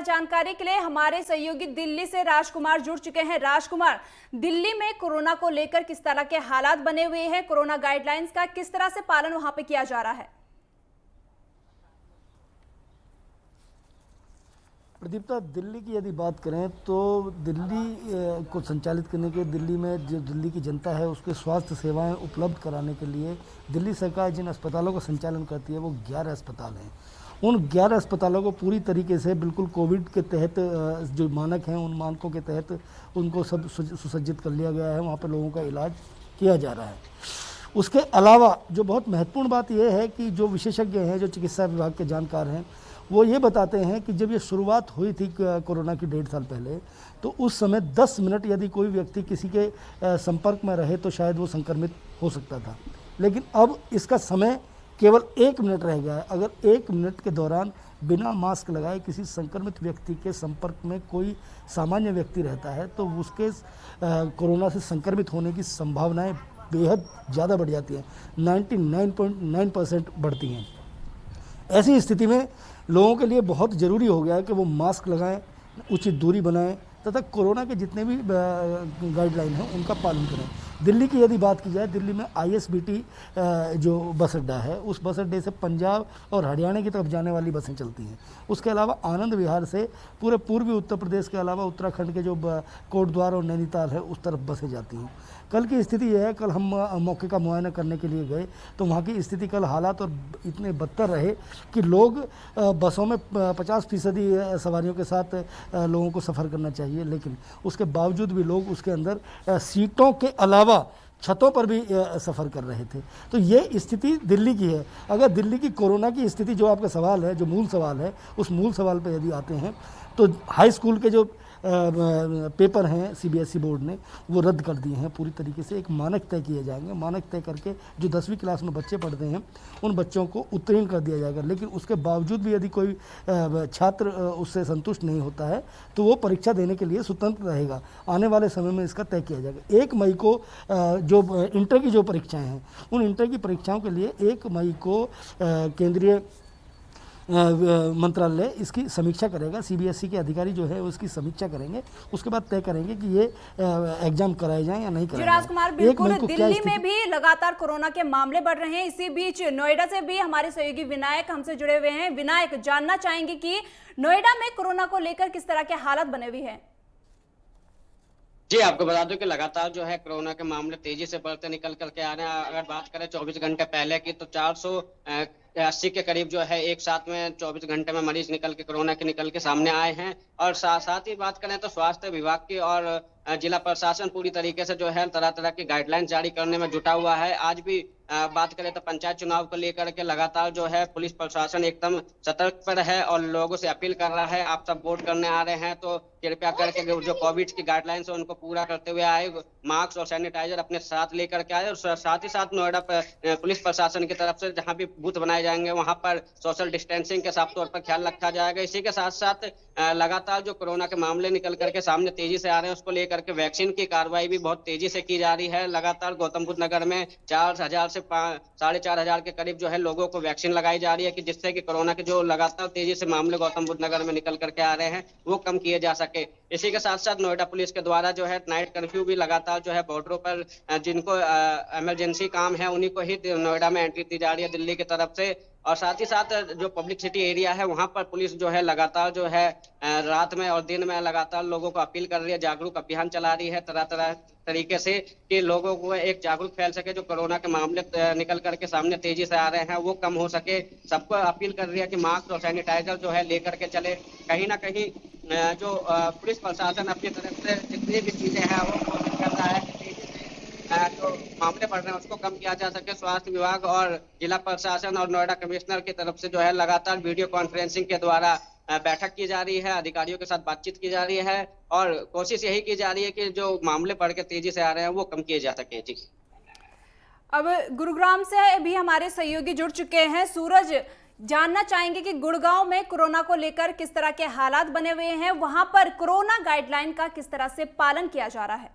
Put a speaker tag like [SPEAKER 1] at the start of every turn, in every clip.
[SPEAKER 1] जानकारी के लिए हमारे सहयोगी दिल्ली से राजकुमार जुड़ चुके हैं। राजकुमार, दिल्ली में कोरोना को लेकर किस तरह के हालात बने हुए हैं, कोरोना गाइडलाइंस का किस तरह से पालन वहां पे किया जा रहा है?
[SPEAKER 2] प्रदीप्ता, दिल्ली की यदि बात करें तो दिल्ली को संचालित करने के दिल्ली में जो दिल्ली की जनता है उसके स्वास्थ्य सेवाएं उपलब्ध कराने के लिए दिल्ली सरकार जिन अस्पतालों का संचालन करती है वो 11 अस्पताल हैं। उन 11 अस्पतालों को पूरी तरीके से बिल्कुल कोविड के तहत जो मानक हैं उन मानकों के तहत उनको सब सुसज्जित कर लिया गया है। वहाँ पर लोगों का इलाज किया जा रहा है। उसके अलावा जो बहुत महत्वपूर्ण बात यह है कि जो विशेषज्ञ हैं, जो चिकित्सा विभाग के जानकार हैं, वो ये बताते हैं कि जब ये शुरुआत हुई थी कोरोना की 1.5 साल पहले, तो उस समय 10 मिनट यदि कोई व्यक्ति किसी के संपर्क में रहे तो शायद वो संक्रमित हो सकता था, लेकिन अब इसका समय केवल 1 मिनट रह गया है। अगर 1 मिनट के दौरान बिना मास्क लगाए किसी संक्रमित व्यक्ति के संपर्क में कोई सामान्य व्यक्ति रहता है तो उसके कोरोना से संक्रमित होने की संभावनाएं बेहद ज़्यादा बढ़ जाती हैं, 99.9% बढ़ती हैं। ऐसी स्थिति में लोगों के लिए बहुत ज़रूरी हो गया है कि वो मास्क लगाएं, उचित दूरी बनाएं तथा कोरोना के जितने भी गाइडलाइन हैं उनका पालन करें। दिल्ली की यदि बात की जाए, दिल्ली में ISBT जो बस अड्डा है, उस बस अड्डे से पंजाब और हरियाणा की तरफ जाने वाली बसें चलती हैं। उसके अलावा आनंद विहार से पूरे पूर्वी उत्तर प्रदेश के अलावा उत्तराखंड के जो कोटद्वार और नैनीताल है उस तरफ बसें जाती हैं। कल की स्थिति यह है, कल हम मौके का मुआयना करने के लिए गए तो वहाँ की स्थिति कल हालात और इतने बदतर रहे कि लोग बसों में 50% सवारियों के साथ लोगों को सफ़र करना चाहिए, लेकिन उसके बावजूद भी लोग उसके अंदर सीटों के अलावा छतों पर भी सफ़र कर रहे थे। तो ये स्थिति दिल्ली की है। अगर दिल्ली की कोरोना की स्थिति, जो आपका सवाल है, जो मूल सवाल है, उस मूल सवाल पर यदि आते हैं तो हाई स्कूल के जो पेपर हैं CBSE बोर्ड ने वो रद्द कर दिए हैं पूरी तरीके से। एक मानक तय किए जाएंगे, मानक तय करके जो 10वीं क्लास में बच्चे पढ़ते हैं उन बच्चों को उत्तीर्ण कर दिया जाएगा। लेकिन उसके बावजूद भी यदि कोई छात्र उससे संतुष्ट नहीं होता है तो वो परीक्षा देने के लिए स्वतंत्र रहेगा। आने वाले समय में इसका तय किया जाएगा। 1 मई को जो इंटर की जो परीक्षाएँ हैं, उन इंटर की परीक्षाओं के लिए 1 मई को केंद्रीय मंत्रालय इसकी समीक्षा करेगा। CBSE के अधिकारी जो है उसकी समीक्षा करेंगे, उसके बाद तय करेंगे कि ये एग्जाम कराए जाएं या नहीं कराए जाएं।
[SPEAKER 1] राजकुमार, बिल्कुल दिल्ली में भी लगातार कोरोना के मामले बढ़ रहे हैं। इसी बीच नोएडा से भी हमारे सहयोगी विनायक हमसे जुड़े हुए हैं। विनायक, जानना चाहेंगे कि नोएडा में कोरोना को लेकर किस तरह के हालात बने हुए हैं?
[SPEAKER 3] जी, आपको बता दूं कि लगातार जो है कोरोना के मामले तेजी से बढ़ते निकल करके आ रहे हैं। अगर बात करें 24 घंटे पहले की तो 480 के करीब जो है एक साथ में 24 घंटे में मरीज कोरोना के निकल के सामने आए हैं। और साथ ही बात करें तो स्वास्थ्य विभाग की और जिला प्रशासन पूरी तरीके से जो है तरह तरह की गाइडलाइन जारी करने में जुटा हुआ है। आज भी बात करें तो पंचायत चुनाव को लेकर के लगातार जो है पुलिस प्रशासन एकदम सतर्क पर है और लोगों से अपील कर रहा है, आप सब वोट करने आ रहे हैं तो कृपया करके जो कोविड की गाइडलाइंस है उनको पूरा करते हुए आए, मास्क और सैनिटाइजर अपने साथ लेकर के आए। और साथ ही साथ नोएडा पुलिस प्रशासन की तरफ से जहां भी बूथ बनाए जाएंगे वहां पर सोशल डिस्टेंसिंग के साफ तौर पर ख्याल रखा जाएगा। इसी के साथ साथ लगातार जो कोरोना के मामले निकल करके सामने तेजी से आ रहे हैं उसको लेकर के वैक्सीन की कार्रवाई भी बहुत तेजी से की जा रही है। लगातार गौतम बुद्ध नगर में 4,000 से 4,500 के करीब जो है लोगों को वैक्सीन लगाई जा रही है कि जिससे कि कोरोना के जो लगातार तेजी से मामले गौतम बुद्ध नगर में निकल करके आ रहे हैं वो कम किए जा सके। इसी के साथ साथ नोएडा पुलिस के द्वारा जो है नाइट कर्फ्यू भी लगातार जो है बॉर्डरों पर जिनको इमरजेंसी काम है उन्हीं को ही नोएडा में एंट्री दी जा रही है दिल्ली की तरफ से। और साथ ही साथ जो पब्लिक सिटी एरिया है वहां पर पुलिस जो है लगातार जो है रात में और दिन में लगातार लोगों को अपील कर रही है, जागरूक अभियान चला रही है तरह तरह तरीके से कि लोगों को एक जागरूक फैल सके, जो कोरोना के मामले निकल करके सामने तेजी से आ रहे हैं वो कम हो सके। सबको अपील कर रही है कि मास्क और सैनिटाइजर जो है लेकर के चले। कहीं ना कहीं जो पुलिस प्रशासन अपनी तरफ से जितनी भी चीजें हैं वो कोशिश कर रहा है कि जो मामले बढ़ रहे हैं उसको कम किया जा सके। स्वास्थ्य विभाग और जिला प्रशासन और नोएडा कमिश्नर की तरफ से जो है लगातार वीडियो कॉन्फ्रेंसिंग के द्वारा बैठक की जा रही है, अधिकारियों के साथ बातचीत की जा रही है और कोशिश यही की जा रही है कि जो मामले बढ़ के तेजी से आ रहे हैं वो कम किए जा सके। जी,
[SPEAKER 1] अब गुरुग्राम से भी हमारे सहयोगी जुड़ चुके हैं। सूरज, जानना चाहेंगे कि गुड़गांव में कोरोना को लेकर किस तरह के हालात बने हुए हैं, वहां पर कोरोना गाइडलाइन का किस तरह से पालन किया जा रहा है?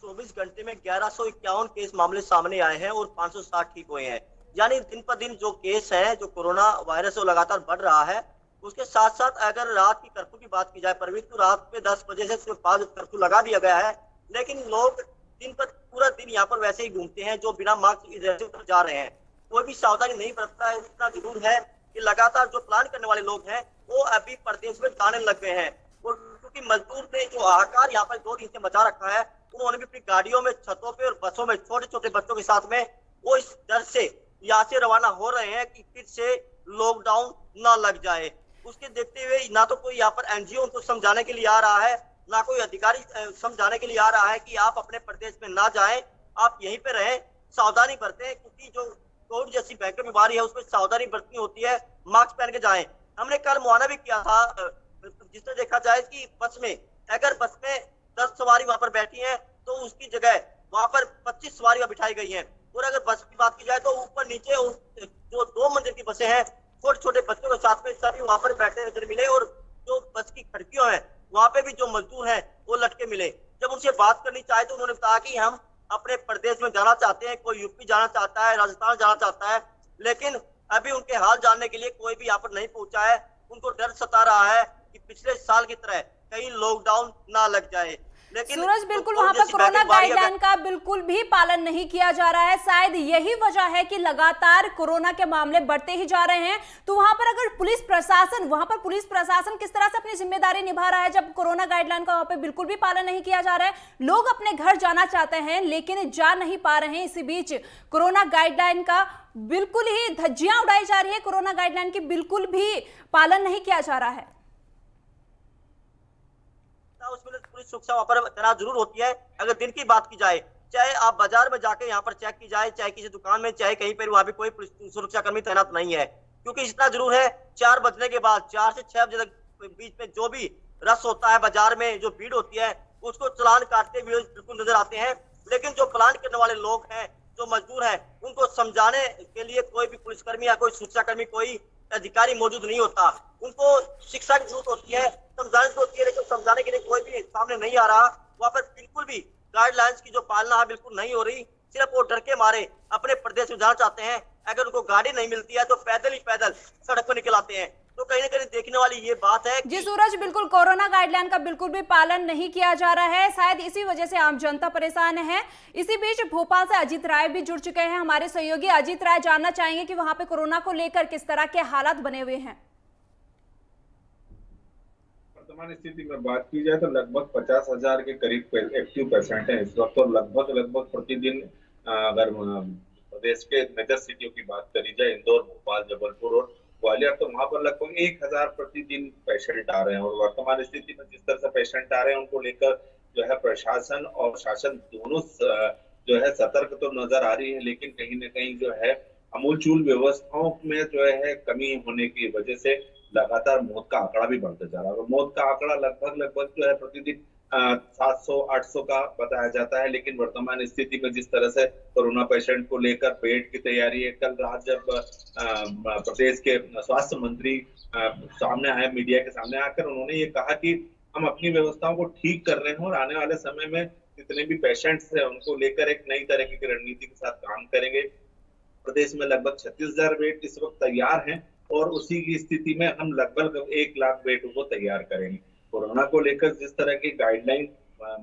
[SPEAKER 4] 24 घंटे में 1151 केस मामले सामने आए हैं और 560 ठीक हुए हैं। यानी दिन पर दिन जो केस है, जो कोरोना वायरस वो लगातार बढ़ रहा है। उसके साथ साथ अगर रात की कर्फ्यू की बात की जाए परवीन, तो रात में 10 बजे से सिर्फ 5 कर्फ्यू लगा दिया गया है, लेकिन लोग दिन पर पूरा दिन यहाँ पर वैसे ही घूमते हैं जो बिना मास्क की वजह से जा रहे हैं। कोई भी सावधानी नहीं बरतता है। इतना जरूर है कि लगातार जो प्लान करने वाले लोग हैं वो अभी प्रदेश में जाने लग गए हैं, और क्योंकि मजदूर ने जो हाहाकार यहाँ पर 2 दिन से मचा रखा है, उन्होंने भी अपनी गाड़ियों में, छतों पे और बसों में छोटे छोटे बच्चों के साथ में वो इस डर से यहाँ से रवाना हो रहे हैं कि फिर से लॉकडाउन ना लग जाए। उसके देखते हुए ना तो कोई यहाँ पर एनजीओ उनको समझाने के लिए आ रहा है, ना कोई अधिकारी समझाने के लिए आ रहा है कि आप अपने प्रदेश में ना जाएं, आप यहीं पे रहें, सावधानी बरतें, क्योंकि जो कोविड जैसी भयंकर बीमारी है उसमें सावधानी बरतनी होती है, मास्क पहन के जाएं। हमने कल मुआयना भी किया था, जिससे देखा जाए कि बस में अगर बस में 10 सवारी वहां पर बैठी है तो उसकी जगह वहां पर 25 सवारियां बिठाई गई हैं। और अगर बस की बात की जाए तो ऊपर नीचे जो 2 मंजिल की बसें हैं, छोटे छोटे बच्चों के साथ में सभी वहां पर बैठे नजर मिले, और जो बस की खिड़कियों है वहां पे भी जो मजदूर हैं वो लटके मिले। जब उनसे बात करनी चाहे तो उन्होंने बताया कि हम अपने प्रदेश में जाना चाहते हैं, कोई यूपी जाना चाहता है, राजस्थान जाना चाहता है, लेकिन अभी उनके हाल जानने के लिए कोई भी यहाँ पर नहीं पहुंचा है। उनको डर सता रहा है कि पिछले साल की तरह कहीं लॉकडाउन ना लग जाए। लेकिन
[SPEAKER 1] सूरज, बिल्कुल वहां पर कोरोना गाइडलाइन का बिल्कुल भी पालन नहीं किया जा रहा है। शायद यही वजह है कि लगातार कोरोना के मामले बढ़ते ही जा रहे हैं। तो वहां पर अगर पुलिस प्रशासन किस तरह से अपनी जिम्मेदारी निभा रहा है जब कोरोना गाइडलाइन का वहां पर बिल्कुल भी पालन नहीं किया जा रहा है? लोग अपने घर जाना चाहते हैं लेकिन जा नहीं पा रहे हैं। इसी बीच कोरोना गाइडलाइन का बिल्कुल ही धज्जियां उड़ाई जा रही है, कोरोना गाइडलाइन की बिल्कुल भी पालन नहीं किया जा रहा है।
[SPEAKER 4] उसमें पुलिस सुरक्षा वहां पर तैनात जरूर होती है। अगर दिन की बात की जाए, चाहे आप बाजार में जाके यहाँ पर चेक की जाए, चाहे किसी दुकान में, चाहे कहीं पर, वहां भी कोई पुलिस सुरक्षा कर्मी तैनात नहीं है, क्योंकि इतना जरूर है 4 बजने के बाद 4 से 6 बजे तक बीच में जो भी रश होता है बाजार में, जो भीड़ होती है, उसको चालान काटते हुए बिल्कुल नजर आते हैं। लेकिन जो प्लान करने वाले लोग हैं, जो मजदूर हैं, उनको समझाने के लिए कोई भी पुलिसकर्मी या कोई सुरक्षा कर्मी, कोई अधिकारी मौजूद नहीं होता। उनको शिक्षा की जरूरत होती है, समझाने की होती है, लेकिन समझाने के लिए कोई भी सामने नहीं आ रहा। वहां पर बिल्कुल भी गाइडलाइंस की जो पालना है बिल्कुल नहीं हो रही। सिर्फ वो डर के मारे अपने प्रदेश में जाना चाहते हैं। अगर उनको गाड़ी नहीं मिलती है तो पैदल ही पैदल सड़क पर निकल आते हैं। तो कहीं ना कहीं देखने वाली ये बात है
[SPEAKER 1] जी सूरज, बिल्कुल कोरोना गाइडलाइन का बिल्कुल भी पालन नहीं किया जा रहा है। शायद इसी वजह से आम जनता परेशान है। इसी बीच भोपाल से अजीत राय भी जुड़ चुके हैं, हमारे सहयोगी। अजीत राय, जानना चाहेंगे कि वहां पे कोरोना को लेकर किस तरह के हालात बने हुए हैं?
[SPEAKER 5] वर्तमान स्थिति में बात की जाए तो लगभग 50,000 के करीब एक्टिव पेशेंट हैं इस वक्त, और लगभग प्रतिदिन अगर प्रदेश के मेजर सिटियों की बात करी जाए, इंदौर, भोपाल, जबलपुर और ग्वालियर, तो वहां पर लगभग 1,000 प्रतिदिन पेशेंट आ रहे हैं। और वर्तमान स्थिति में जिस तरह से पेशेंट आ रहे हैं उनको लेकर जो है प्रशासन और शासन दोनों जो है सतर्क तो नजर आ रही है, लेकिन कहीं ना कहीं जो है अमूलचूल व्यवस्थाओं में जो है कमी होने की वजह से लगातार मौत का आंकड़ा भी बढ़ता जा रहा है। मौत का आंकड़ा लगभग जो है प्रतिदिन 700-800 का बताया जाता है। लेकिन वर्तमान स्थिति में जिस तरह से कोरोना पेशेंट को लेकर बेड की तैयारी है, कल रात जब प्रदेश के स्वास्थ्य मंत्री सामने आए, मीडिया के सामने आकर उन्होंने ये कहा कि हम अपनी व्यवस्थाओं को ठीक कर रहे हैं और आने वाले समय में जितने भी पेशेंट्स हैं उनको लेकर एक नई तरह की रणनीति के साथ काम करेंगे। प्रदेश में लगभग 36,000 बेड इस वक्त तैयार हैं और उसी की स्थिति में हम लगभग 1 लाख बेडों को तैयार करेंगे। कोरोना को लेकर जिस तरह की गाइडलाइन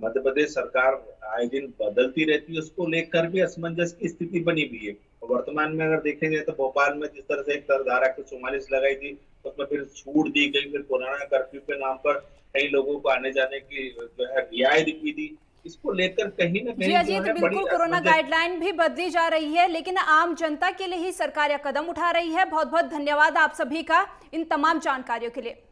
[SPEAKER 5] मध्य प्रदेश सरकार आए दिन बदलती रहती है, उसको लेकर भी असमंजस की स्थिति बनी हुई है। वर्तमान में अगर देखेंगे तो भोपाल में जिस तरह से एक धारा 144 लगाई थी, उसमें फिर छूट दी गई, फिर कोरोना कर्फ्यू के नाम पर कई लोगों को आने जाने की जो है रियायत दी थी। इसको लेकर कहीं ना कहीं
[SPEAKER 1] अजीत, बिल्कुल कोरोना गाइडलाइन भी बदली जा रही है, लेकिन आम जनता के लिए ही सरकार यह कदम उठा रही है। बहुत बहुत धन्यवाद आप सभी का इन तमाम जानकारियों के लिए।